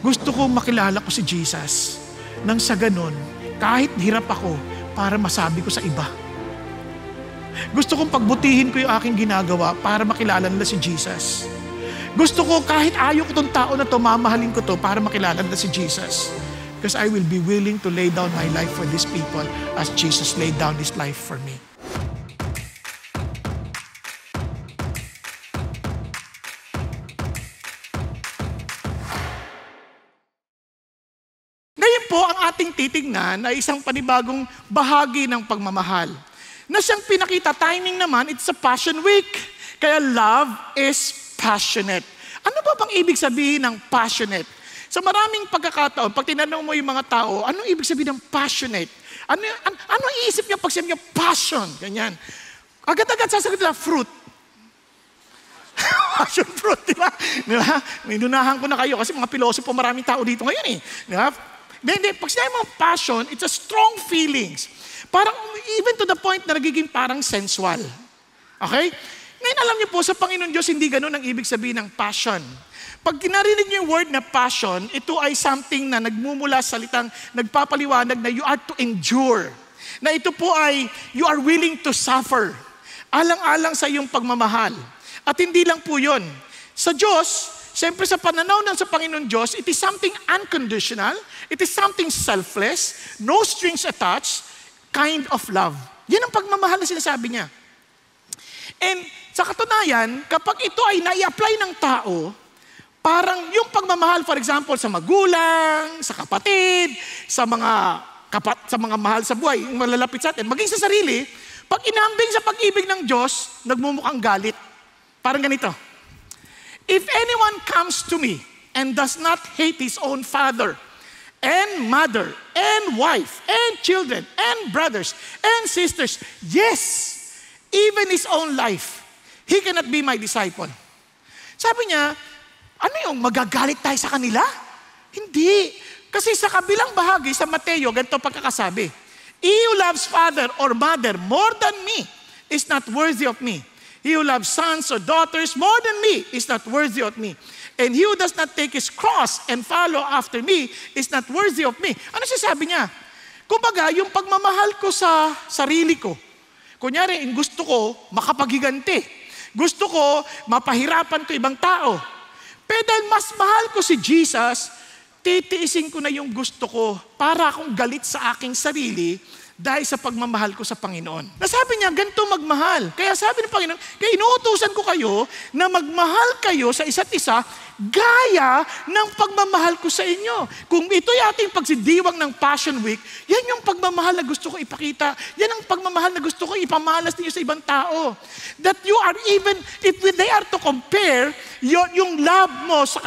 Gusto ko makilala ko si Jesus. Nang sa ganun, kahit hirap ako, para masabi ko sa iba. Gusto kong pagbutihin ko yung aking ginagawa para makilala nila si Jesus. Gusto ko kahit ayaw ko tong tao na to, mamahalin ko to para makilala nila si Jesus. Because I will be willing to lay down my life for these people as Jesus laid down His life for me. Ngayon po, ang ating titignan ay isang panibagong bahagi ng pagmamahal. Na siyang pinakita, timing naman, it's a Passion Week. Kaya love is passionate. Ano ba bang ibig sabihin ng passionate? Sa maraming pagkakataon, pag tinanong mo yung mga tao, anong ibig sabihin ng passionate? Ano iisip niya pag sabi niya passion? Ganyan. Agad-agad sasagot nila, fruit. Passion fruit, di ba? Di ba? Minunahan ko na kayo kasi mga pilosopo, maraming tao dito ngayon eh. Di ba? Hindi, pag sinabi mo passion, it's a strong feelings. Parang even to the point na nagiging parang sensual. Okay? Ngayon alam niyo po, sa Panginoon Diyos, hindi ganun ang ibig sabihin ng passion. Pag kinarinig niyo yung word na passion, ito ay something na nagmumula sa salitang nagpapaliwanag na you are to endure. Na ito po ay you are willing to suffer. Alang-alang sa iyong pagmamahal. At hindi lang po yun. Sa Diyos, siyempre sa pananaw ng sa Panginoon Diyos, it is something unconditional, it is something selfless, no strings attached, kind of love. Yan ang pagmamahal na sinasabi niya. And sa katunayan, kapag ito ay nai-apply ng tao, parang yung pagmamahal, for example, sa magulang, sa kapatid, sa mga mahal sa buhay, yung malalapit sa atin, maging sa sarili, pag inambing sa pag-ibig ng Diyos, nagmumukhang galit. Parang ganito. If anyone comes to me and does not hate his own father and mother and wife and children and brothers and sisters, yes, even his own life, he cannot be my disciple. Sabi niya, ano yung magagalit tayo sa kanila? Hindi. Kasi sa kabilang bahagi, sa Mateo, ganito pagkakasabi. He who loves father or mother more than me is not worthy of me. He who loves sons or daughters more than me is not worthy of me. And he who does not take his cross and follow after me is not worthy of me. Ano sinasabi niya? Kumbaga, yung pagmamahal ko sa sarili ko, kunyari, gusto ko makapaghiganti. Gusto ko mapahirapan ko ibang tao. Pero dahil mas mahal ko si Jesus, titiisin ko na yung gusto ko para akong galit sa aking sarili dahil sa pagmamahal ko sa Panginoon. Nasabi niya, ganito magmahal. Kaya sabi ng Panginoon, kaya inuutusan ko kayo na magmahal kayo sa isa't isa gaya ng pagmamahal ko sa inyo. Kung ito'y ating pagsidiwang ng Passion Week, yan yung pagmamahal na gusto ko ipakita. Yan ang pagmamahal na gusto ko ipamalas ninyo sa ibang tao. That you are even, if they are to compare yung love mo sa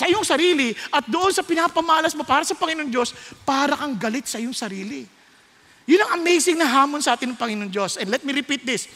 iyong sarili at doon sa pinapamalas mo para sa Panginoon Diyos, para kang galit sa iyong sarili. Yun ang amazing na hamon sa atin ng Panginoon Diyos. And let me repeat this.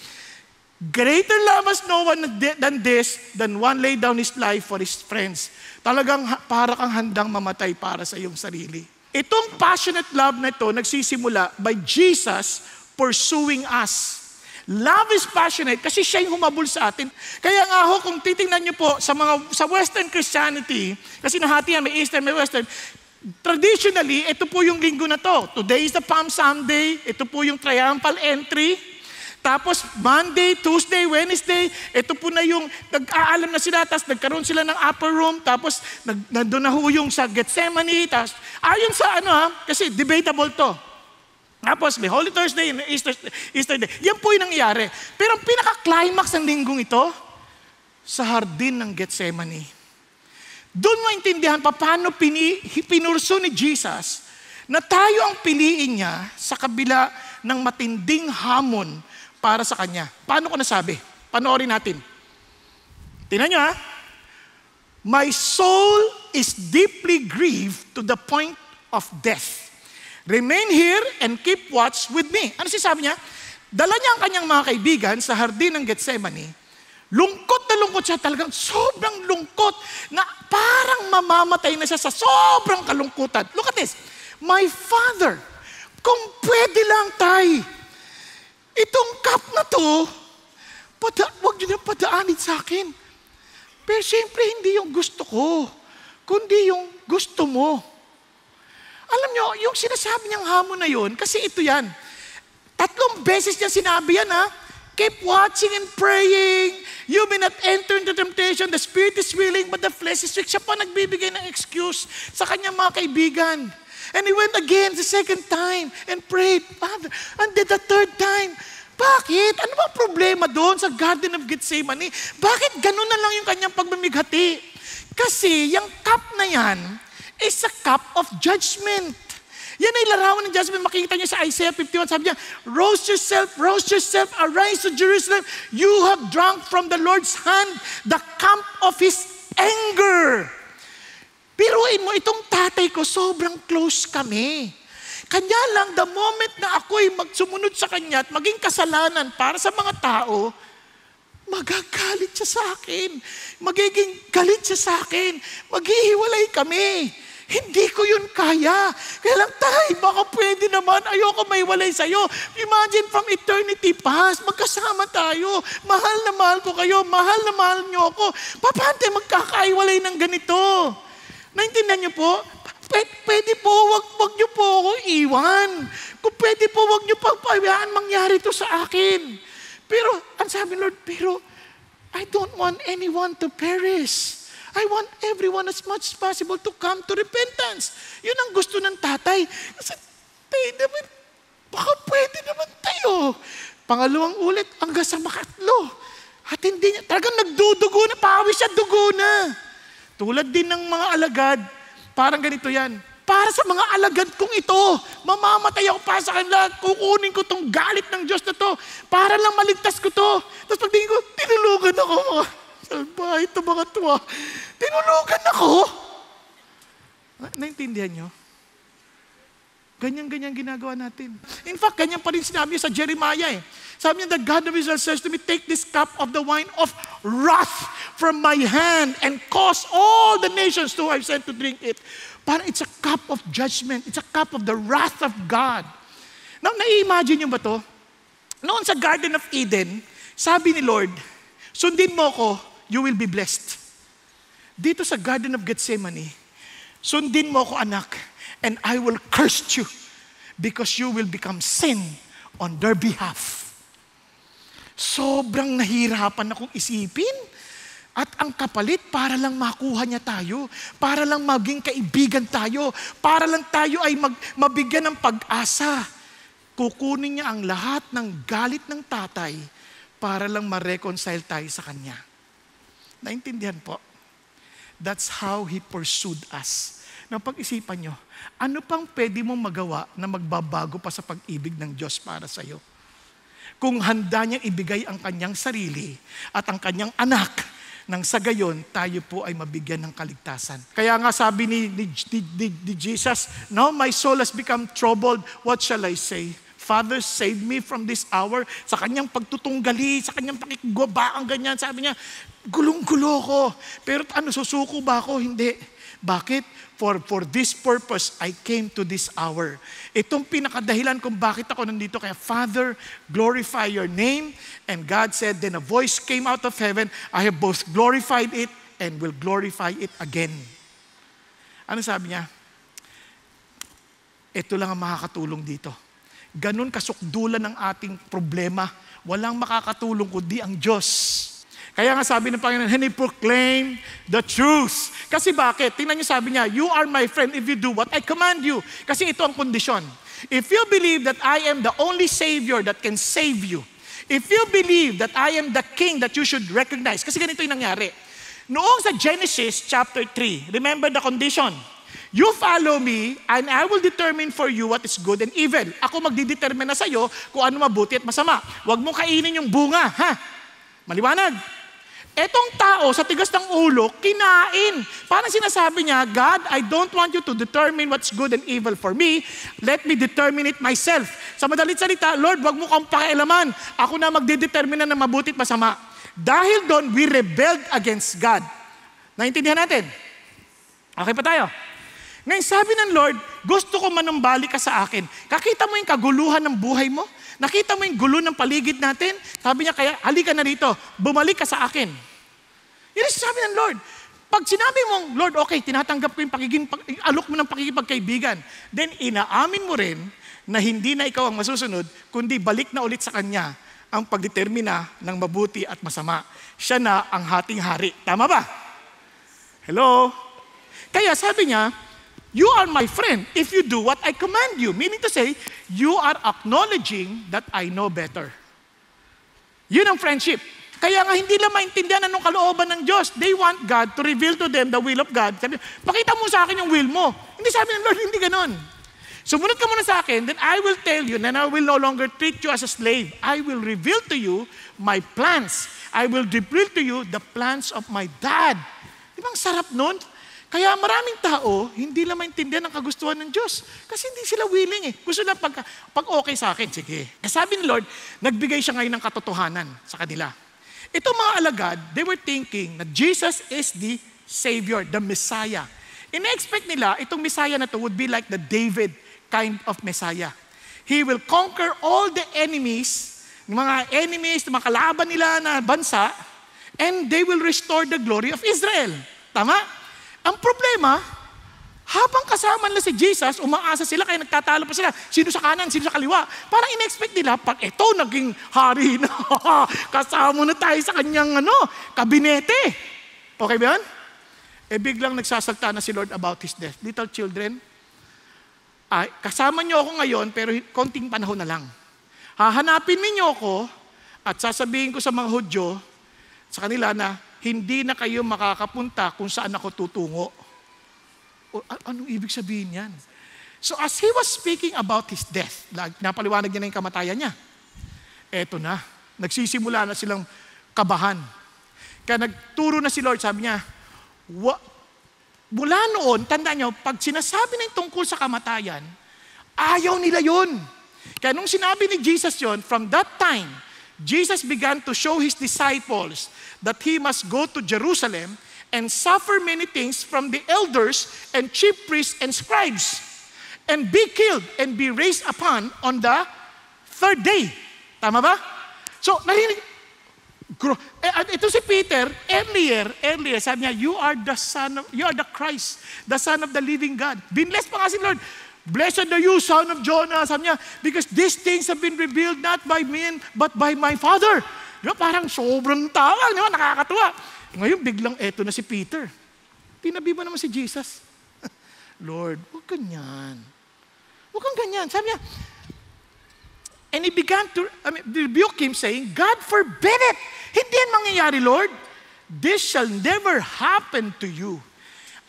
Greater love has no one than this, than one lay down his life for his friends. Talagang para kang handang mamatay para sa iyong sarili. Itong passionate love na ito nagsisimula by Jesus pursuing us. Love is passionate kasi siya yung humabol sa atin. Kaya nga ho, kung titingnan niyo po sa Western Christianity, kasi nahati yan, may Eastern, may Western, traditionally, ito po yung linggo na to. Today is the Palm Sunday. Ito po yung triumphal entry. Tapos Monday, Tuesday, Wednesday, ito po na yung nag-aalam na sila, tapos nagkaroon sila ng upper room, tapos nandun na ho yung sa Gethsemane, tapos ayon sa kasi debatable to. Tapos may Holy Thursday, Easter Day. Yan po yung nangyayari. Pero ang pinaka-climax ng linggong ito, sa hardin ng Gethsemane. Doon maintindihan pa paano pinurso ni Jesus na tayo ang piliin niya sa kabila ng matinding hamon para sa Kanya. Paano ko nasabi? Panoorin natin. Tingnan niyo ha. My soul is deeply grieved to the point of death. Remain here and keep watch with me. Ano sinasabi niya? Dala niya ang kanyang mga kaibigan sa hardin ng Gethsemane. Lungkot na lungkot siya, talagang sobrang lungkot na parang mamamatay na siya sa sobrang kalungkutan. Look at this. My Father, kung pwede lang tay, itong cup na to, huwag niyo na padaanin sa akin. Pero siyempre hindi yung gusto ko, kundi yung gusto mo. Alam nyo, yung sinasabi niyang hamon na yun, kasi ito yan. 3 beses niya sinabi yan, ha? Keep watching and praying. You may not enter into temptation. The spirit is willing, but the flesh is weak. Siya pa nagbibigay ng excuse sa kanyang mga kaibigan. And he went again the second time and prayed. Father, and then the third time. Bakit? Ano ba problema doon sa Garden of Gethsemane? Bakit ganun na lang yung kanyang pagmamighati? Kasi yung cup na yan is a cup of judgment. Yan ay larawan ng judgment. Makikita niyo sa Isaiah 51, sabi niya, rouse yourself, arise to Jerusalem. You have drunk from the Lord's hand the cup of His anger. Piruin mo, itong tatay ko, sobrang close kami. Kanya lang, the moment na ako'y magsumunod sa kanya at maging kasalanan para sa mga tao, magagalit siya sa akin. Magiging galit siya sa akin. Maghihiwalay kami. Hindi ko yun kaya. Kaya lang, tay, baka pwede naman. Ayoko maiwalay sa'yo. Imagine from eternity past, magkasama tayo. Mahal na mahal ko kayo. Mahal na mahal niyo ako. Paano tayo magkakaiwalay ng ganito? Naintindihan niyo po? Pwede po, wag niyo po ako iwan. Kung pwede po, wag niyo pagpayaan mangyari to sa akin. Pero, ang sabi Lord, pero I don't want anyone to perish. I want everyone as much as possible to come to repentance. Yun ang gusto ng tatay. Kasi, tayo naman, baka pwede naman tayo. Pangalawang ulit, hanggang sa makatlo. At hindi niya, talagang nagdudugo na, pawis siya, dugo na. Tulad din ng mga alagad, parang ganito yan. Para sa mga alagad kong ito, mamamatay ako para sa kanila, kukunin ko tong galit ng Diyos na to, para lang maligtas ko to. Tapos pagtingin ko, tinulugan ako. Salbahay ito mga tuwa. Tinulugan ako. Naintindihan nyo? Ganyan-ganyan ginagawa natin. In fact, ganyan pa rin sinabi niya sa Jeremiah eh. Sabi niya, the God of Israel says to me, take this cup of the wine of wrath from my hand and cause all the nations to I've sent to drink it. Parang it's a cup of judgment. It's a cup of the wrath of God. Now, nai-imagine niyo ba to? Noon sa Garden of Eden, sabi ni Lord, sundin mo ko, you will be blessed. Dito sa Garden of Gethsemane, sundin mo ko anak, and I will curse you because you will become sin on their behalf. Sobrang nahirapan akong isipin. At ang kapalit, para lang makuha niya tayo, para lang maging kaibigan tayo, para lang tayo ay mabigyan ng pag-asa. Kukunin niya ang lahat ng galit ng tatay para lang ma-reconcile tayo sa kanya. Naintindihan po? That's how He pursued us. Nang pag-isipan nyo, ano pang pwede mong magawa na magbabago pa sa pag-ibig ng Diyos para sa iyo? Kung handa niyang ibigay ang kanyang sarili at ang kanyang anak, nang sa gayon, tayo po ay mabigyan ng kaligtasan. Kaya nga sabi ni Jesus, now my soul has become troubled, what shall I say? Father, save me from this hour. Sa kanyang pagtutunggali, sa kanyang pakikigwabaan, ganyan, sabi niya, gulong-gulo ko. Pero susuko ba ako? Hindi. Bakit? For this purpose, I came to this hour. Itong pinakadahilan kung bakit ako nandito. Kaya, Father, glorify your name. And God said, then a voice came out of heaven, I have both glorified it and will glorify it again. Ano sabi niya? Ito lang ang makakatulong dito. Ganun kasukdulan ng ating problema. Walang makakatulong kundi ang Diyos. Kaya nga sabi ng Panginoon, and He proclaim the truth. Kasi bakit? Tingnan niyo sabi niya, you are my friend if you do what I command you. Kasi ito ang kondisyon. If you believe that I am the only Savior that can save you, if you believe that I am the King that you should recognize, kasi ganito yung nangyari. Noong sa Genesis chapter 3, remember the condition. You follow me and I will determine for you what is good and evil. Ako magdidetermine na sa'yo kung ano mabuti at masama. Huwag mo kainin yung bunga, ha? Maliwanag. Etong tao sa tigas ng ulo, kinain. Parang sinasabi niya, God, I don't want you to determine what's good and evil for me. Let me determine it myself. Sa madalit salita, Lord, wag mo kang pakialaman. Ako na magdedetermine na mabuti at masama. Dahil doon, we rebelled against God. Naintindihan natin? Okay pa tayo? Ngayon, sabi ng Lord, gusto ko manumbalik ka sa akin. Kakita mo yung kaguluhan ng buhay mo? Nakita mo yung gulo ng paligid natin? Sabi niya, kaya halika na rito, bumalik ka sa akin. Yun ang sabi ng Lord. Pag sinabi mong, Lord, okay, tinatanggap ko yung alok mo ng pakikipagkaibigan, then inaamin mo rin na hindi na ikaw ang masusunod, kundi balik na ulit sa Kanya ang pagdetermina ng mabuti at masama. Siya na ang hating hari. Tama ba? Hello? Kaya sabi niya, you are my friend if you do what I command you. Meaning to say, you are acknowledging that I know better. Yun ang friendship. Kaya nga hindi lang maintindihan anong kalooban ng Diyos. They want God to reveal to them the will of God. Sabi, pakita mo sa akin yung will mo. Hindi sabi ng Lord, hindi ganon. Sumunod ka muna sa akin, then I will tell you, then I will no longer treat you as a slave. I will reveal to you my plans. I will reveal to you the plans of my dad. Di ba ang sarap nun? Kaya maraming tao, hindi lang maintindihan ang kagustuhan ng Diyos. Kasi hindi sila willing eh. Gusto na pag okay sa akin, sige. Sabi ni Lord, nagbigay siya ngayon ng katotohanan sa kanila. Itong mga alagad, they were thinking that Jesus is the Savior, the Messiah. In-expect nila, itong Messiah na to would be like the David kind of Messiah. He will conquer all the enemies, mga mga kalaban nila na bansa, and they will restore the glory of Israel. Tama? Ang problema, habang kasama nila si Jesus, umaasa sila, kaya nagtatalo pa sila. Sino sa kanan, sino sa kaliwa. Parang in-expect nila, pag ito naging hari na, kasama na tayo sa kanyang kabinete. Okay ba yan? Biglang nagsasalta na si Lord about His death. Little children, kasama niyo ako ngayon, pero konting panahon na lang. Hahanapin ninyo ako, at sasabihin ko sa mga Hudyo, sa kanila na, hindi na kayo makakapunta kung saan ako tutungo. Anong ibig sabihin yan? So as He was speaking about His death, napaliwanag niya na yung kamatayan niya. Eto na, nagsisimula na silang kabahan. Kaya nagturo na si Lord, sabi niya, mula noon, tandaan niyo, pag sinasabi na yung tungkol sa kamatayan, ayaw nila yun. Kaya nung sinabi ni Jesus yun, from that time, Jesus began to show His disciples that He must go to Jerusalem and suffer many things from the elders and chief priests and scribes, and be killed and be raised upon on the third day. Tama ba? So, narinig, ito si Peter, earlier, sabi niya, you are the Christ, the Son of the living God. Binless pa nga si Lord. Blessed are you, son of Jonah, sabi niya, because these things have been revealed not by men, but by my Father. Diba? Parang sobrang tawa, diba? Nakakatuwa. Ngayon, biglang eto na si Peter. Tinabi mo naman si Jesus. Lord, huwag ganyan. Huwag kang ganyan. Sabi niya, and he began to rebuke him saying, God forbid it. Hindi yan mangyayari, Lord. This shall never happen to you.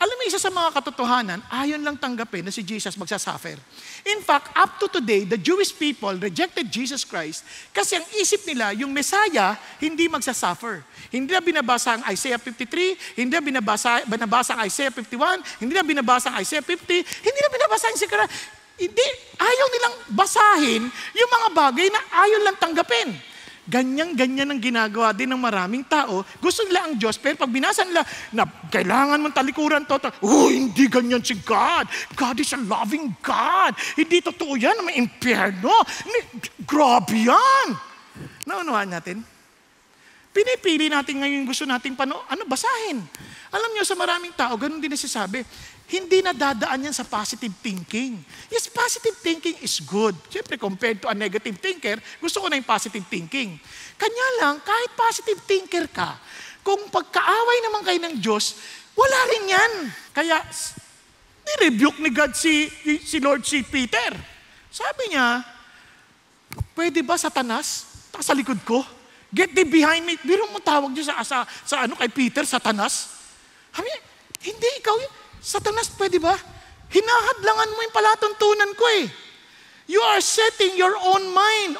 Alam mo, isa sa mga katotohanan, ayon lang tanggapin na si Jesus magsasuffer. In fact, up to today, the Jewish people rejected Jesus Christ kasi ang isip nila, yung Messiah, hindi magsasuffer. Hindi na binabasa ang Isaiah 53, hindi na binabasa ang Isaiah 51, hindi na binabasa ang Isaiah 50, hindi na binabasa ang Zechariah. Hindi, ayaw nilang basahin yung mga bagay na ayaw lang tanggapin. Ganyan-ganyan ang ginagawa din ng maraming tao. Gusto nila ang Diyos, pero pag binasa nila na kailangan mong talikuran to, hindi ganyan si God. God is a loving God. Hindi totoo yan na may impyerno. Grabe yan. Naunawaan natin? Pinipili natin ngayon gusto nating basahin. Alam niyo, sa maraming tao, ganun din nasasabi, hindi na dadaan yan sa positive thinking. Yes, positive thinking is good. Siyempre, compared to a negative thinker, gusto ko na yung positive thinking. Kanya lang, kahit positive thinker ka, kung pagkaaway naman kayo ng Diyos, wala rin yan. Kaya, ni-rebuke ni God si Lord si Peter. Sabi niya, pwede ba Satanas? Sa likod ko? Get thee behind me. Biro mo tawag niyo kay Peter, Satanas? Sabi niya, hindi ikaw yun. Satanas, pwede ba? Hinahadlangan mo yung palatuntunan ko eh. You are setting your own mind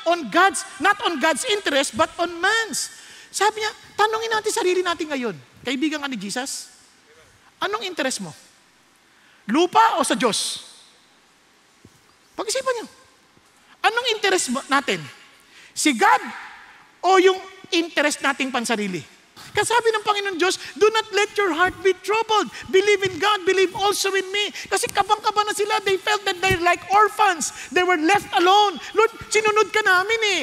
on God's, not on God's interest, but on man's. Sabi niya, tanongin natin sarili natin ngayon. Kaibigan ka ni Jesus? Anong interest mo? Lupa o sa Diyos? Pag-isipan niyo. Anong interest natin? Si God o yung interest nating pansarili? Sabi ng Panginoon Diyos, do not let your heart be troubled. Believe in God, believe also in me. Kasi kabang-kaba na sila. They felt that they're like orphans. They were left alone. Lord, sinunod ka namin eh.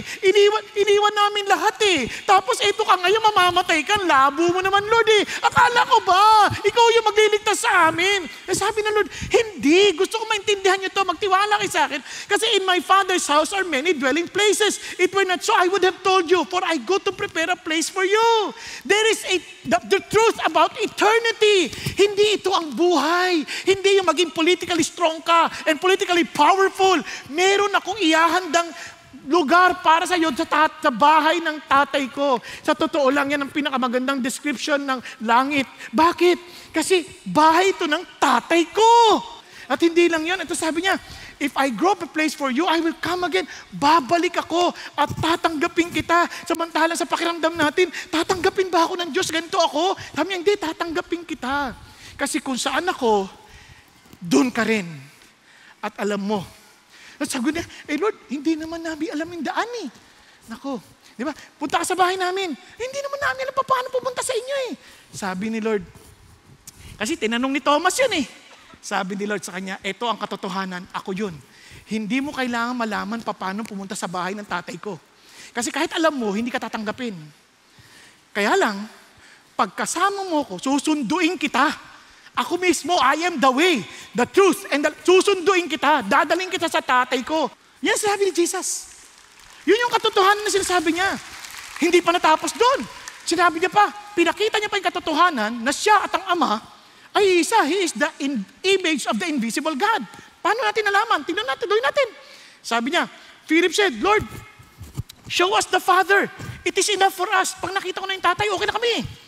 Iniwan namin lahat eh. Tapos ito ka ngayon, mamamatay ka. Labo mo naman, Lord eh. Akala ko ba, ikaw yung magliligtas sa amin? Sabi ng Lord, hindi. Gusto ko maintindihan nyo to. Magtiwala kayo sa akin. Kasi in my Father's house are many dwelling places. It were not so, I would have told you, for I go to prepare a place for you. There is the truth about eternity. Hindi ito ang buhay. Hindi yung maging politically strong ka and politically powerful. Meron akong ihahandang lugar para sa iyo sa bahay ng tatay ko. Sa totoo lang, yan ang pinakamagandang description ng langit. Bakit? Kasi bahay ito ng tatay ko. At hindi lang yun. Ito sabi niya, if I grow up a place for you, I will come again. Babalik ako at tatanggapin kita. Samantalang sa pakiramdam natin, tatanggapin ba ako ng Diyos? Ganito ako? Sabi niya, hindi, tatanggapin kita. Kasi kung saan ako, doon ka rin. At alam mo. At sabi niya, Lord, hindi naman namin alam yung daan eh. Nako, di ba? Punta ka sa bahay namin. Hindi naman namin alam paano pupunta sa inyo eh. Sabi ni Lord, kasi tinanong ni Thomas yun eh. Sabi ni Lord sa kanya, ito ang katotohanan, ako yun. Hindi mo kailangan malaman paano pumunta sa bahay ng tatay ko. Kasi kahit alam mo, hindi ka tatanggapin. Kaya lang, pagkasama mo ko, susunduin kita. Ako mismo, I am the way, the truth, and susunduin kita. Dadaling kita sa tatay ko. Yan sabi ni Jesus. Yun yung katotohanan na sinasabi niya. Hindi pa natapos doon. Sinabi niya pa, pinakita niya pa yung katotohanan na siya at ang Ama ay isa. He is the image of the invisible God. Paano natin nalaman? Tingnan natin, gawin natin. Sabi niya, Philip said, Lord, show us the Father. It is enough for us. Pag nakita ko na yung tatay, okay na kami.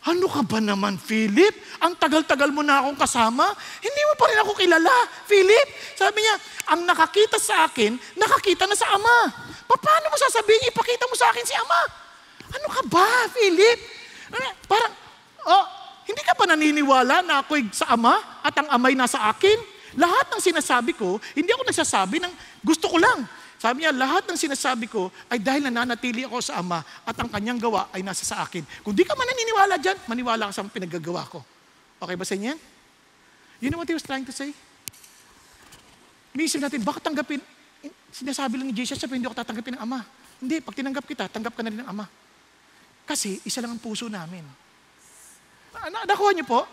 Ano ka ba naman, Philip? Ang tagal-tagal mo na akong kasama. Hindi mo pa rin ako kilala, Philip. Sabi niya, ang nakakita sa akin, nakakita na sa Ama. Paano mo sasabihin, ipakita mo sa akin si Ama? Ano ka ba, Philip? Parang, hindi ka pa naniniwala na ako'y sa Ama at ang Ama'y nasa akin? Lahat ng sinasabi ko, hindi ako nagsasabi ng gusto ko lang. Sabi niya, lahat ng sinasabi ko ay dahil nananatili ako sa Ama at ang kanyang gawa ay nasa sa akin. Kung di ka man naniniwala dyan, maniwala ka sa pinaggagawa ko. Okay ba sa inyo yan? You know what he was trying to say? May isip natin, bakit tanggapin? Sinasabi lang ni Jesus, sabi, hindi ako tatanggapin ng Ama. Hindi, pag tinanggap kita, tanggap ka na rin ng Ama. Kasi isa lang ang puso namin. Nakuha niyo po?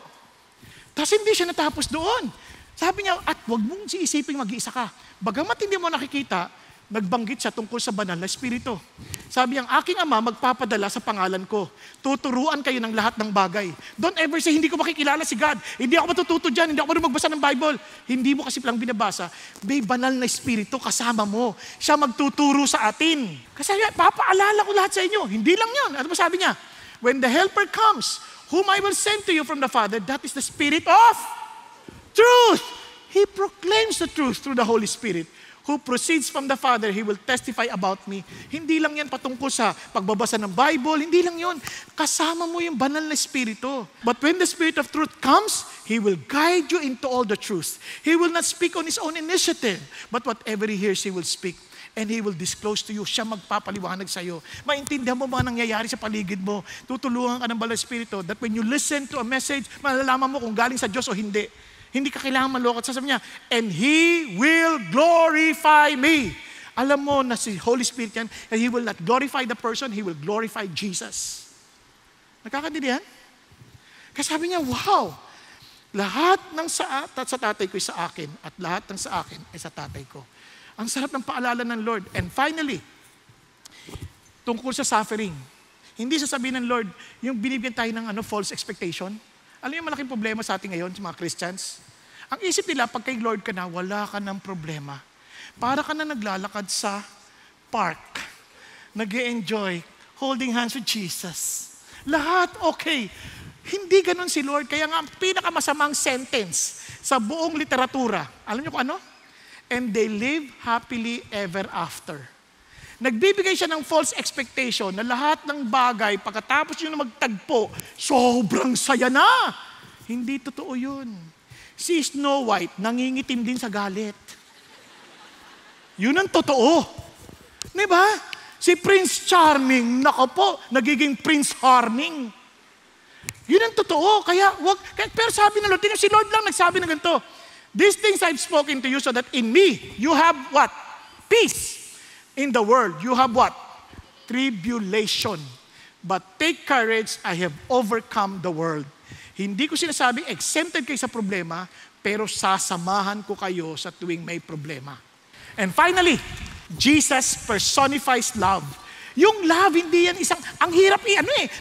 Tapos hindi siya natapos doon. Sabi niya, at huwag mong siisipin mag-iisa ka. Bagamat hindi mo nakikita, nagbanggit siya tungkol sa banal na espiritu. Sabi niya, aking Ama magpapadala sa pangalan ko. Tuturuan kayo ng lahat ng bagay. Don't ever say, hindi ko makikilala si God. Hindi ako matututo dyan. Hindi ako marunong magbasa ng Bible. Hindi mo kasi lang binabasa. May banal na espiritu kasama mo. Siya magtuturo sa atin. Kasi papaalala ko lahat sa inyo. Hindi lang yan. Ano ba sabi niya? When the helper comes, whom I will send to you from the Father, that is the Spirit of truth. He proclaims the truth through the Holy Spirit. Who proceeds from the Father, He will testify about me. Hindi lang yan patungkol sa pagbabasa ng Bible, hindi lang yun. Kasama mo yung banal na Espiritu. But when the Spirit of truth comes, He will guide you into all the truth. He will not speak on His own initiative, but whatever He hears, He will speak. And He will disclose to you. Siya magpapaliwanag sa iyo. Maintindihan mo ba nangyayari sa paligid mo? Tutulungan ka ng Banal na Espiritu that when you listen to a message, malalaman mo kung galing sa Diyos o hindi. Hindi ka kailangan malokot. Sasabi niya, and He will glorify me. Alam mo na si Holy Spirit yan, and He will not glorify the person, He will glorify Jesus. Nakakaintindihan? Kasi sabi niya, wow, lahat ng sa tatay ko ay sa akin, at lahat ng sa akin ay sa tatay ko. Ang sarap ng paalala ng Lord. And finally, tungkol sa suffering. Hindi sasabihin ng Lord, yung binibigyan tayo ng false expectation. Alam yung malaking problema sa atin ngayon, sa mga Christians? Ang isip nila, pag kay Lord ka na, wala ka ng problema. Para ka na naglalakad sa park, nag-e-enjoy, holding hands with Jesus. Lahat okay. Hindi ganun si Lord. Kaya nga, ang pinakamasamang sentence sa buong literatura, alam niyo kung ano? And they live happily ever after. Nagbibigay siya ng false expectation na lahat ng bagay, pagkatapos yun na magtagpo, sobrang saya na. Hindi totoo yun. Si Snow White, nangingitim din sa galit. Yun ang totoo. Diba? Si Prince Charming, nako po, nagiging Prince Harming. Yun ang totoo. Pero sabi ng Lord, si Lord lang nagsabi ng ganito, these things I've spoken to you so that in me, you have what? Peace. In the world, you have what? Tribulation. But take courage, I have overcome the world. Hindi ko sinasabing exempted kayo sa problema, pero sasamahan ko kayo sa tuwing may problema. And finally, Jesus personifies love. Yung love, hindi yan ang hirap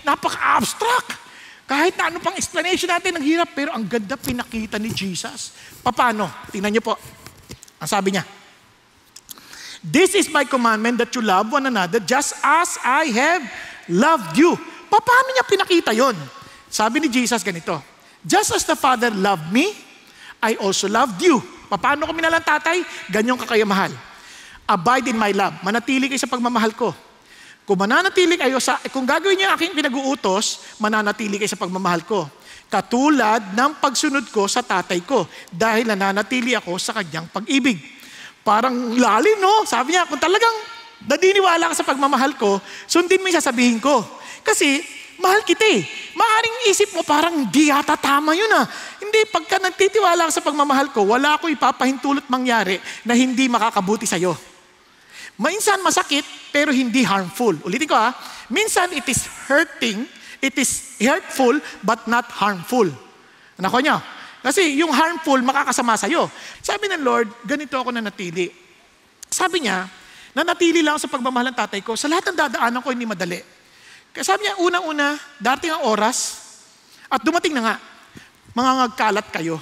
napaka-abstract. Kahit na ano pang explanation natin, ang hirap, pero ang ganda pinakita ni Jesus. Paano? Tingnan niyo po. Ang sabi niya, this is my commandment that you love one another just as I have loved you. Paano niya pinakita yon? Sabi ni Jesus ganito, just as the Father loved me, I also loved you. Paano ko minalang tatay? Ganyan ka kayo mahal. Abide in my love. Manatili kayo sa pagmamahal ko. Kung gagawin niyo aking pinag-uutos, mananatili kayo sa pagmamahal ko. Katulad ng pagsunod ko sa tatay ko, dahil nananatili ako sa kanyang pag-ibig. Parang lalim, no? Sabi niya, kung talagang naniniwala ka sa pagmamahal ko, sundin mo yung sasabihin ko. Kasi, mahal kita eh. Maaring isip mo parang di yata tama yun ah. Hindi, pagka nagtitiwala ka sa pagmamahal ko, wala ko ipapahintulot mangyari na hindi makakabuti sa'yo. Minsan masakit, pero hindi harmful. Ulitin ko ha. Minsan it is hurtful, but not harmful. Nako niya. Kasi yung harmful, makakasama sa'yo. Sabi ng Lord, ganito ako nanatili. Sabi niya, nanatili lang sa pagmamahal ng tatay ko. Sa lahat ng dadaanan ko, hindi madali. Kaya sabi niya, unang-una, darating ang oras, at dumating na nga, mangangagkalat kayo.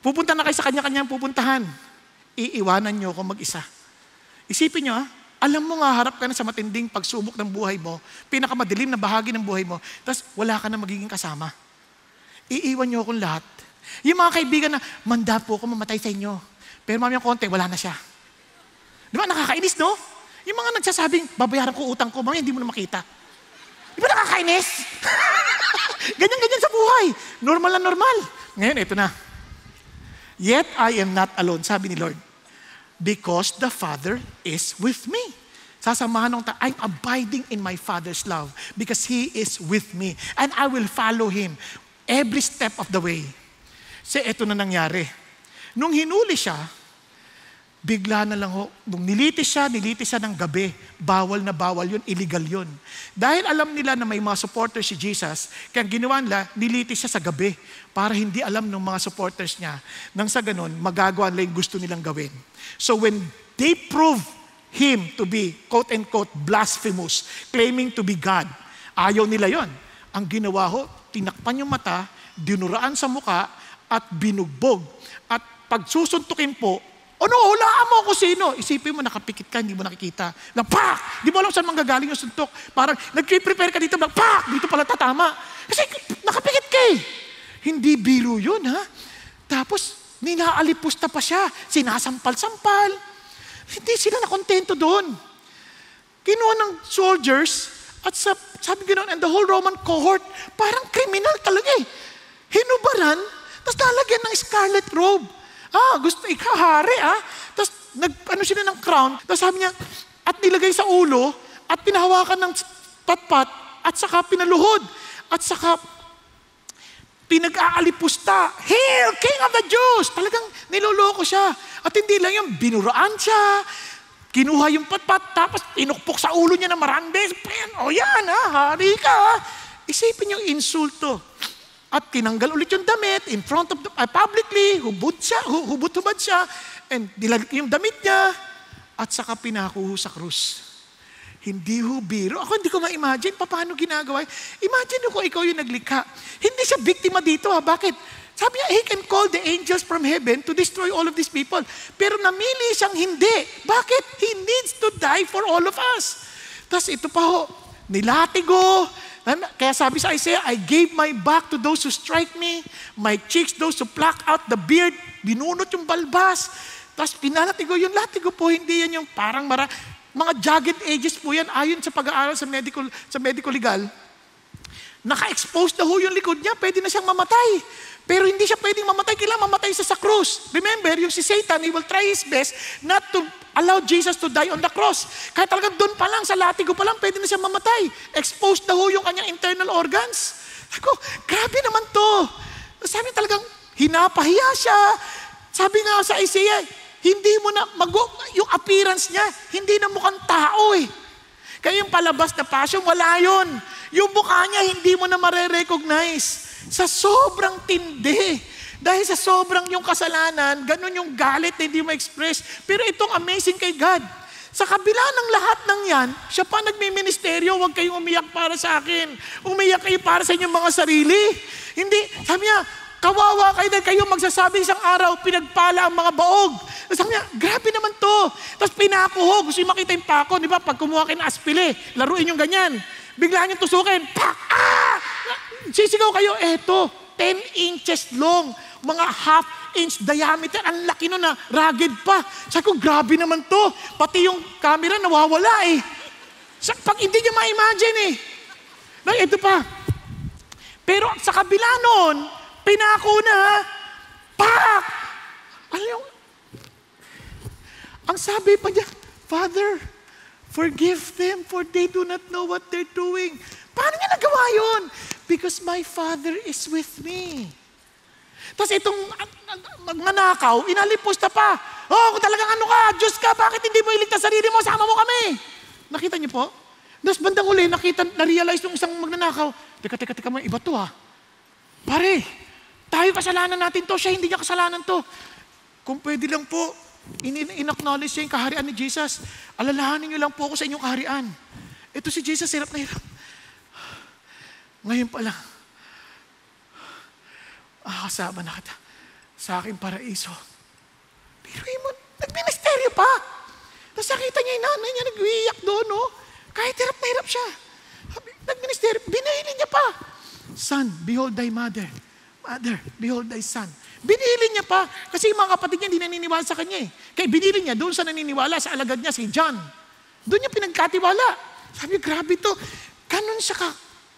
Pupunta na kayo sa kanya-kanyang pupuntahan. Iiwanan niyo ako mag-isa. Isipin nyo, alam mo nga, harap ka na sa matinding pagsubok ng buhay mo, pinakamadilim na bahagi ng buhay mo, tapos wala ka na magiging kasama. Iiwan nyo akong lahat. Yung mga kaibigan na, manda po ako mamatay sa inyo. Pero mamayang konti, wala na siya. Di ba, nakakainis, no? Yung mga nagsasabing, babayaran ko utang ko, mamaya hindi mo na makita. Di ba nakakainis? Ganyan-ganyan sa buhay. Normal na normal. Ngayon, ito na. Yet I am not alone, sabi ni Lord. Because the Father is with me. Sasamahan ng I'm abiding in my Father's love because He is with me. And I will follow Him every step of the way. So, eto na nangyari. Nung hinuli siya, bigla na lang nung nilitis siya ng gabi. Bawal na bawal yun, illegal yun. Dahil alam nila na may mga supporters si Jesus, kaya ginawa nila, nilitis siya sa gabi para hindi alam ng mga supporters niya. Nang sa ganun, magagawa nila yung gusto nilang gawin. So when they prove him to be, quote-unquote, blasphemous, claiming to be God, ayaw nila yon. Ang ginawa tinakpan yung mata, dinuraan sa muka, at binugbog. At pagsusuntukin po, hulaan mo ako sino. Isipin mo, nakapikit ka, hindi mo nakikita. Pak! Di mo alam saan manggagaling yung suntok. Parang nag-prepare ka dito, pak! Dito pala tatama. Kasi nakapikit ka eh. Hindi biro yun, ha? Tapos, ninaalipusta pa siya. Sinasampal-sampal. Hindi sila nakontento doon. Kinuha ng soldiers at sabi ganoon, and the whole Roman cohort, parang kriminal talaga eh. Hinubaran, tapos lalagyan ng scarlet robe. Gusto ikahari Tapos sila ng crown, tapos sabi niya, at nilagay sa ulo, at pinahawakan ng patpat, at saka pinaluhod, at saka pinag-aalipusta. Hail, King of the Jews! Talagang niloloko siya. At hindi lang yung binuraan siya, kinuha yung patpat, tapos inukpok sa ulo niya na maraming beses. Yan hari ka. Isipin yung insulto. At tinanggal ulit yung damit in front of publicly, hubot-hubad siya, and nilalit yung damit niya, at saka pinakuho sa krus. Hindi biro. Ako hindi ko ma-imagine paano ginagawa. Imagine ko ikaw yung naglikha. Hindi siya biktima dito. Bakit? Sabi niya, He can call the angels from heaven to destroy all of these people. Pero namili siyang hindi. Bakit? He needs to die for all of us. Tapos ito pa nilatigo. Kaya sabi sa Isaiah, I gave my back to those who strike me, my cheeks those who pluck out the beard, binunot yung balbas. Tapos pinalatigo yung latigo po, hindi yan yung parang mga jagged edges po yan, ayon sa pag-aaral sa medical legal. Naka-expose na yung likod niya, pwede na siyang mamatay. Pero hindi siya pwedeng mamatay, kailangan mamatay sa krus. Remember, yung si Satan, he will try his best not to allow Jesus to die on the cross. Kaya talagang doon pa lang, sa latigo pa lang, pwede na siya mamatay. Exposed na yung kanyang internal organs. Ako, grabe naman to. Sabi talagang, hinapahiya siya. Sabi nga sa Isaiah, hindi mo na, yung appearance niya, hindi na mukhang tao eh. Kaya yung palabas na passion, wala yun. Yung mukha niya, hindi mo na mare-recognize. Sa sobrang tindi. Dahil sa sobrang yung kasalanan, ganun yung galit na hindi mo express. Pero itong amazing kay God. Sa kabila ng lahat ng yan, siya pa nagmi-ministeryo, huwag kayong umiyak para sa akin. Umiyak kayo para sa inyong mga sarili. Hindi, sabi niya, kawawa kayo dahil kayo magsasabi isang araw, pinagpala ang mga baog. Sabi niya, grabe naman to. Tapos pinako ho, gusto yung makita yung pako, di ba? Pag kumuha kayo ng aspile, laruin yung ganyan. Biglaan yung tusukin, pak! Ah! Sisigaw kayo, eto, 10 inches long, mga half-inch diameter, ang laki nun na, rugged pa. Sabi ko, grabe naman to. Pati yung camera nawawala eh. Pag hindi niya ma-imagine eh. Ito pa. Pero sa kabila nun, pinako na, pak! Alam yung, ang sabi pa niya, Father, forgive them for they do not know what they're doing. Paano niya nagawa yun? Because my Father is with me. Tapos itong magnanakaw, inalipusta pa. Oh, kung talagang ano ka, Diyos ka, bakit hindi mo iligtas sarili mo? Sama mo kami. Nakita niyo po? Tapos bandang uli, na-realize nung isang magnanakaw, teka, may iba to ha. Pare, tayo kasalanan natin to, siya hindi niya kasalanan to. Kung pwede lang po, in-acknowledge niya yung kaharian ni Jesus. Alalahanin niyo lang po ako sa inyong kaharian. Ito si Jesus, hirap na hirap. Ngayon pa lang, kasama na kita sa aking paraiso. Pero mo, nagministeryo pa. Tapos nakita niya yung nanay niya, nag-iiyak doon, no? Kahit hirap na hirap siya. Nagministeryo, binahili niya pa. Son, behold thy mother. Mother, behold thy son. Binili niya pa. Kasi yung mga kapatid niya, hindi naniniwala sa kanya eh. Kaya binili niya, doon sa naniniwala, sa alagad niya, si John. Doon niya pinagkatiwala. Sabi, grabe to. Ganun siya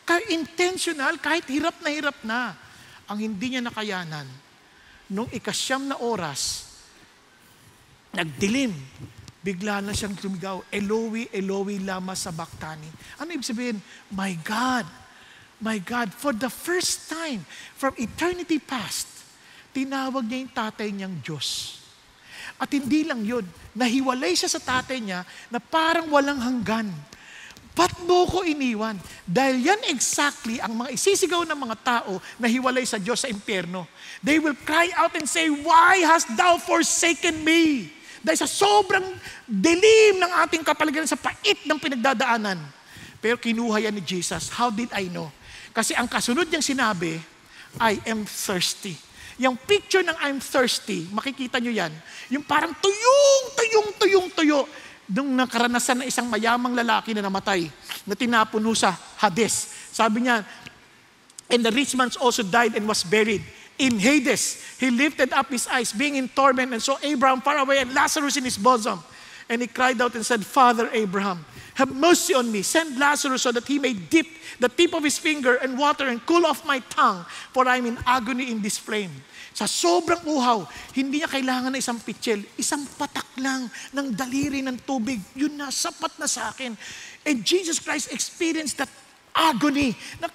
ka-intentional, kahit hirap na. Ang hindi niya nakayanan, nung 9 na oras, nagdilim, bigla na siyang lumigaw, Eloi, Eloi, lama sabachthani. Ano ibig sabihin? My God, for the first time, from eternity past, tinawag niya yung tatay niyang Diyos. At hindi lang yun, nahiwalay siya sa tatay niya na parang walang hanggan. Ba't mo ko iniwan? Dahil yan exactly ang mga isisigaw ng mga tao na hiwalay sa Diyos sa impyerno. They will cry out and say, why hast thou forsaken me? Dahil sa sobrang dilim ng ating kapaligiran, sa pait ng pinagdadaanan. Pero kinuha yan ni Jesus. How did I know? Kasi ang kasunod niyang sinabi, I am thirsty. Yung picture ng I'm thirsty, makikita nyo yan, yung parang tuyong. Nung nakaranasan na isang mayamang lalaki na namatay, na tinapuno sa Hades. Sabi niya, and the rich man also died and was buried. In Hades, he lifted up his eyes, being in torment, and saw Abraham far away and Lazarus in his bosom. And he cried out and said, Father Abraham, have mercy on me. Send Lazarus so that he may dip the tip of his finger in water and cool off my tongue, for I am in agony in this flame. Sa sobrang uhaw, hindi niya kailangan na isang pitsil, isang patak lang ng daliri ng tubig. Yun na, sapat na sa akin. And Jesus Christ experienced that agony na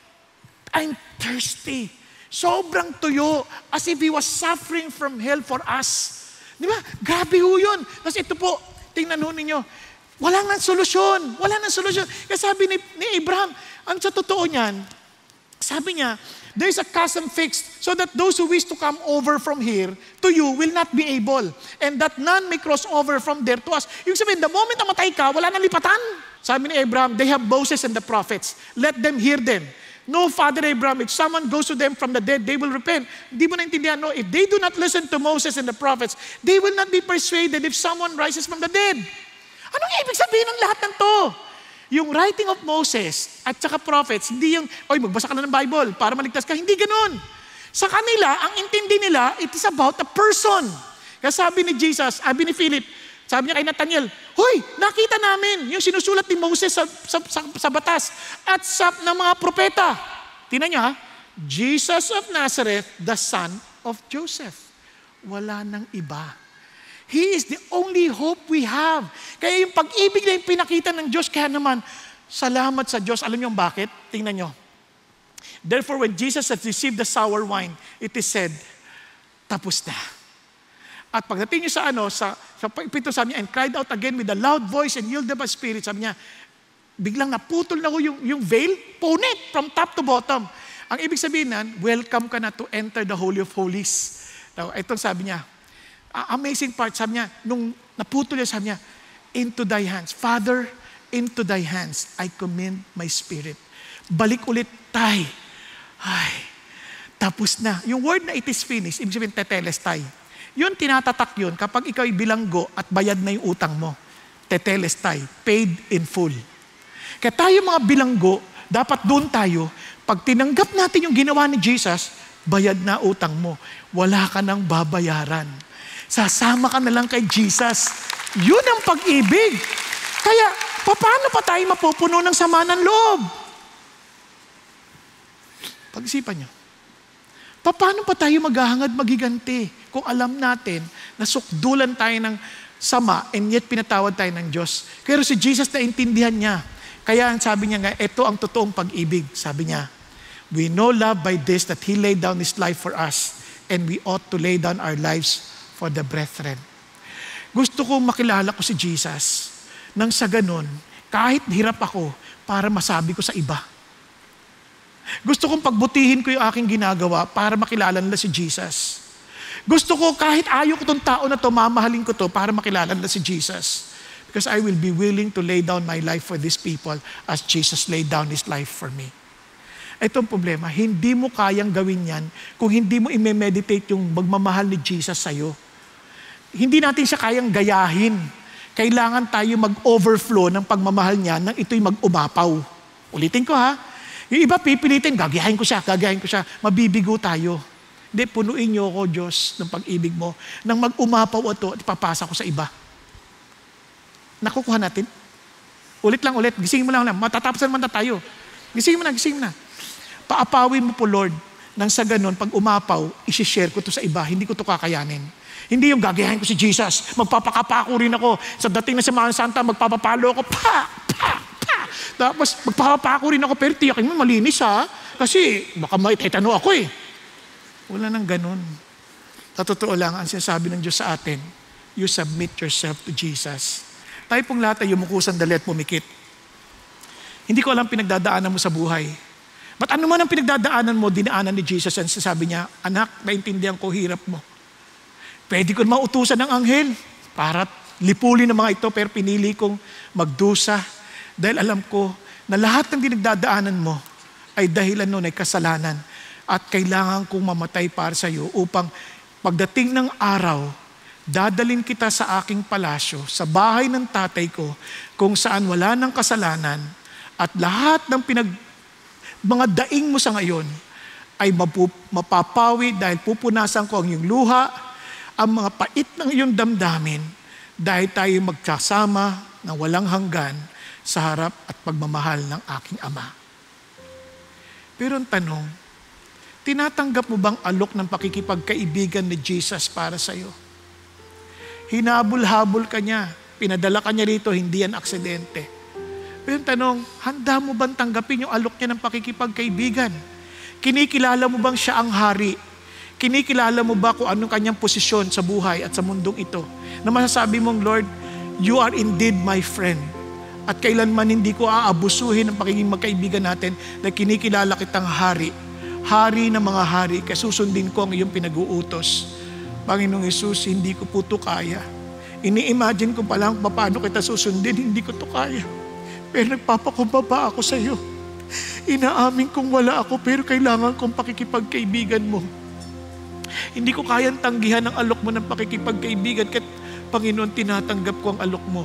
I'm thirsty. Sobrang tuyo, as if He was suffering from hell for us. Di ba? Grabe ho yun. Tapos ito po, tingnan ho ninyo, wala nang solusyon. Kasi sabi ni Abraham, ang sa totoo niyan, sabi niya, there's a chasm fixed so that those who wish to come over from here to you will not be able, and that none may cross over from there to us. Yung sabihin, the moment na matay ka, wala nang lipatan. Sabi ni Abraham, they have Moses and the prophets. Let them hear them. No, Father Abraham, if someone goes to them from the dead, they will repent. Di mo naintindihan, no? If they do not listen to Moses and the prophets, they will not be persuaded if someone rises from the dead. Anong ibig sabihin ng lahat ng to? Yung writing of Moses at saka prophets, hindi yung, magbasa ka na ng Bible para maligtas ka. Hindi ganun. Sa kanila, ang intindi nila, it is about a person. Kaya sabi ni Jesus, sabi ni Philip, sabi niya kay Nathaniel, hoy, nakita namin yung sinusulat ni Moses sa batas at ng mga propeta. Tingnan niyo ha, Jesus of Nazareth, the son of Joseph. Wala nang iba. He is the only hope we have. Kaya yung pag-ibig na yung pinakita ng Diyos, kaya naman, salamat sa Diyos. Alam niyo bakit? Tingnan niyo. Therefore, when Jesus had received the sour wine, it is said, tapos na. At pagdating niyo sa pito, sabi niya, and cried out again with a loud voice and yielded up a spirit. Sabi niya, biglang naputol na yung veil, punit from top to bottom. Ang ibig sabihin nan, welcome ka na to enter the Holy of Holies. Now, itong sabi niya, amazing part, sabi niya, nung naputol niya, sabi niya, into thy hands. Father, into thy hands, I commend my spirit. Balik ulit tayo. Ay, tapos na. Yung word na it is finished, ibig sabihin tetelestai. Yun, tinatatak yun kapag ikaw ay bilanggo at bayad na yung utang mo. Tetelestai, paid in full. Kaya tayo mga bilanggo, dapat doon tayo, pag tinanggap natin yung ginawa ni Jesus, bayad na utang mo. Wala ka nang babayaran. Sasama ka na lang kay Jesus. Yun ang pag-ibig. Kaya, paano pa tayo mapupuno ng sama ng loob? Pag-isipan nyo. Paano pa tayo maghahangad magiganti kung alam natin na sukdulan tayo ng sama and yet pinatawad tayo ng Diyos? Pero si Jesus naintindihan niya. Kaya sabi niya nga, ito ang totoong pag-ibig. Sabi niya, we know love by this that He laid down His life for us and we ought to lay down our lives for the brethren. Gusto kong makilala ko si Jesus nang sa ganun, kahit hirap ako para masabi ko sa iba. Gusto kong pagbutihin ko yung aking ginagawa para makilala nila si Jesus. Gusto ko kahit ayaw ko tong tao na to, mamahalin ko to para makilala nila si Jesus. Because I will be willing to lay down my life for these people as Jesus laid down His life for me. Ito ang problema, hindi mo kayang gawin yan kung hindi mo i-meditate yung magmamahal ni Jesus sa'yo. Hindi natin siya kayang gayahin. Kailangan tayo mag-overflow ng pagmamahal niya nang ito'y mag-umapaw. Ulitin ko ha. Yung iba pipilitin, gagayahin ko siya. Mabibigo tayo. Hindi, punuin niyo ako, Diyos, ng pag-ibig mo. Nang mag-umapaw ito at ipapasa ko sa iba. Nakukuha natin? Ulit. Gisingin mo lang. Matatapusan naman na tayo. Gisingin mo na. Paapawin mo po, Lord, nang sa ganun, pag umapaw, isi-share ko to sa iba. Hindi ko to kakayanin. Hindi yung gagayahin ko si Jesus. Magpapakapako rin ako. Sa dating na Semana Santa, magpapapalo ako. Tapos magpapako rin ako. Pero tiyakin mo, malinis ha. Kasi baka may tetano ako eh. Wala nang ganun. Sa totoo lang, ang sinasabi ng Diyos sa atin, you submit yourself to Jesus. Tayo pong lahat ay yumuko sandali at pumikit. Hindi ko alam pinagdadaanan mo sa buhay. But ano man ang pinagdadaanan mo, dinaanan ni Jesus. And sasabi niya, anak, naintindihan ko hirap mo. Pwede ko mautusan ng anghel para lipulin ng mga ito, pero pinili kong magdusa dahil alam ko na lahat ng dinagdadaanan mo ay dahilan nun ay kasalanan at kailangan kong mamatay para sa iyo upang pagdating ng araw, dadalin kita sa aking palasyo, sa bahay ng tatay ko, kung saan wala ng kasalanan at lahat ng mga daing mo sa ngayon ay mapapawi dahil pupunasan ko ang iyong luha, ang mga pait ng iyong damdamin dahil tayo magkasama na walang hanggan sa harap at pagmamahal ng aking Ama. Pero ang tanong, tinatanggap mo bang alok ng pakikipagkaibigan ni Jesus para sa iyo? Hinabol-habol ka niya, pinadala ka niya rito, hindi yan aksidente. Pero ang tanong, handa mo bang tanggapin yung alok niya ng pakikipagkaibigan? Kinikilala mo bang siya ang hari? Kinikilala mo ba kung anong kanyang posisyon sa buhay at sa mundong ito? Na masasabi mong, Lord, you are indeed my friend. At kailanman hindi ko aabusuhin ang pagiging magkaibigan natin na kinikilala kitang hari. Hari ng mga hari, kaya susundin ko ang iyong pinag-uutos. Panginoong Hesus, hindi ko po ito kaya. Ini-imagine ko pa lang paano kita susundin, hindi ko ito kaya. Pero nagpapakumbaba ako sa iyo. Inaamin kong wala ako, pero kailangan kong pakikipagkaibigan mo. Hindi ko kayang tanggihan ang alok mo ng pakikipagkaibigan, kahit Panginoon, tinatanggap ko ang alok mo.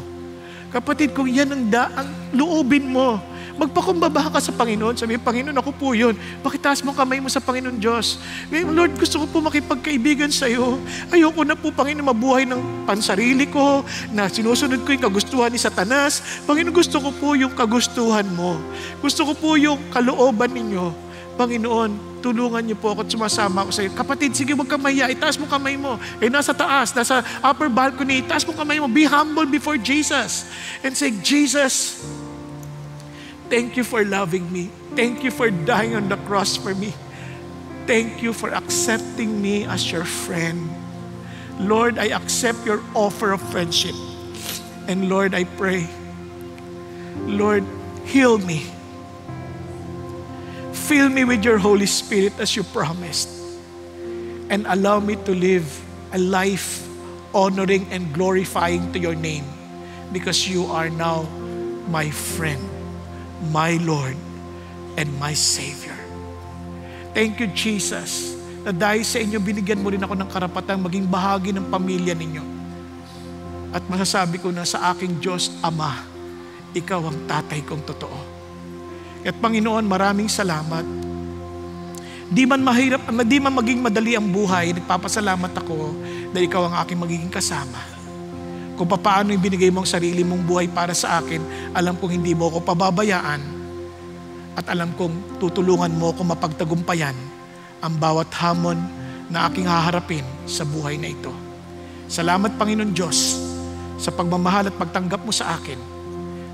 Kapatid, kung yan ang loobin mo, magpakumbaba ka sa Panginoon. Sabi, Panginoon, ako po yun. Pakitaas mo kamay mo sa Panginoon Diyos. Ngayon, Lord, gusto ko po makipagkaibigan sa iyo. Ayoko na po, Panginoon, mabuhay ng pansarili ko, na sinusunod ko yung kagustuhan ni Satanas. Panginoon, gusto ko po yung kagustuhan mo. Gusto ko po yung kalooban ninyo. Panginoon, tulungan niyo po ako at sumasama ako sa iyo. Kapatid, sige, huwag kang mahiya. Itaas mo kamay mo. Nasa taas, nasa upper balcony, itaas mo kamay mo. Be humble before Jesus. And say, Jesus, Thank you for loving me. Thank you for dying on the cross for me. Thank you for accepting me as your friend. Lord, I accept your offer of friendship. And Lord, I pray, Lord, heal me. Fill me with your Holy Spirit as you promised. And allow me to live a life honoring and glorifying to your name, because you are now my friend, my Lord, and my Savior. Thank you, Jesus, na dahil sa inyo, binigyan mo rin ako ng karapatang maging bahagi ng pamilya ninyo. At masasabi ko na sa aking Diyos, Ama, ikaw ang tatay kong totoo. At Panginoon, maraming salamat. Di man maging madali ang buhay, nagpapasalamat ako dahil ikaw ang aking magiging kasama. Kung paano yung binigay mo ang sarili mong buhay para sa akin, alam kong hindi mo ako pababayaan. At alam kong tutulungan mo ako mapagtagumpayan ang bawat hamon na aking haharapin sa buhay na ito. Salamat, Panginoon Diyos, sa pagmamahal at pagtanggap mo sa akin.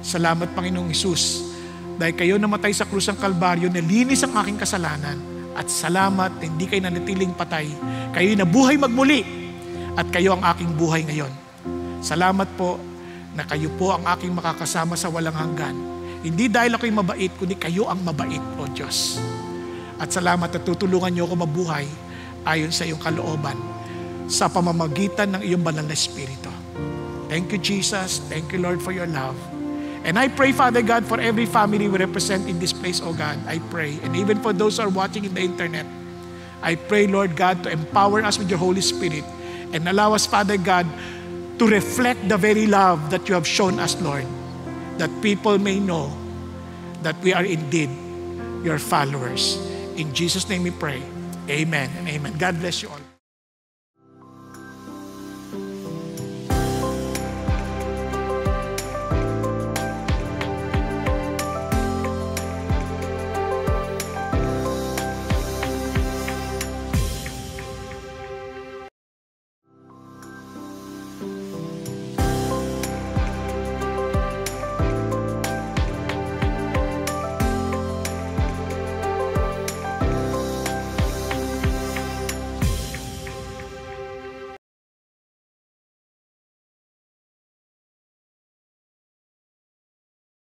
Salamat, Panginoong Hesus, dahil kayo namatay sa krus ng Kalbaryo, nalinis ang aking kasalanan. At salamat, hindi kayo nanatiling patay. Kayo'y nabuhay magmuli at kayo ang aking buhay ngayon. Salamat po na kayo po ang aking makakasama sa walang hanggan. Hindi dahil ako'y mabait, kundi kayo ang mabait, O Diyos. At salamat na tutulungan niyo ako mabuhay ayon sa iyong kalooban sa pamamagitan ng iyong banal na Espiritu. Thank you, Jesus. Thank you, Lord, for your love. And I pray, Father God, for every family we represent in this place, O God. I pray. And even for those who are watching in the internet, I pray, Lord God, to empower us with your Holy Spirit and allow us, Father God, to reflect the very love that you have shown us, Lord, that people may know that we are indeed your followers. In Jesus' name we pray. Amen and amen. God bless you all.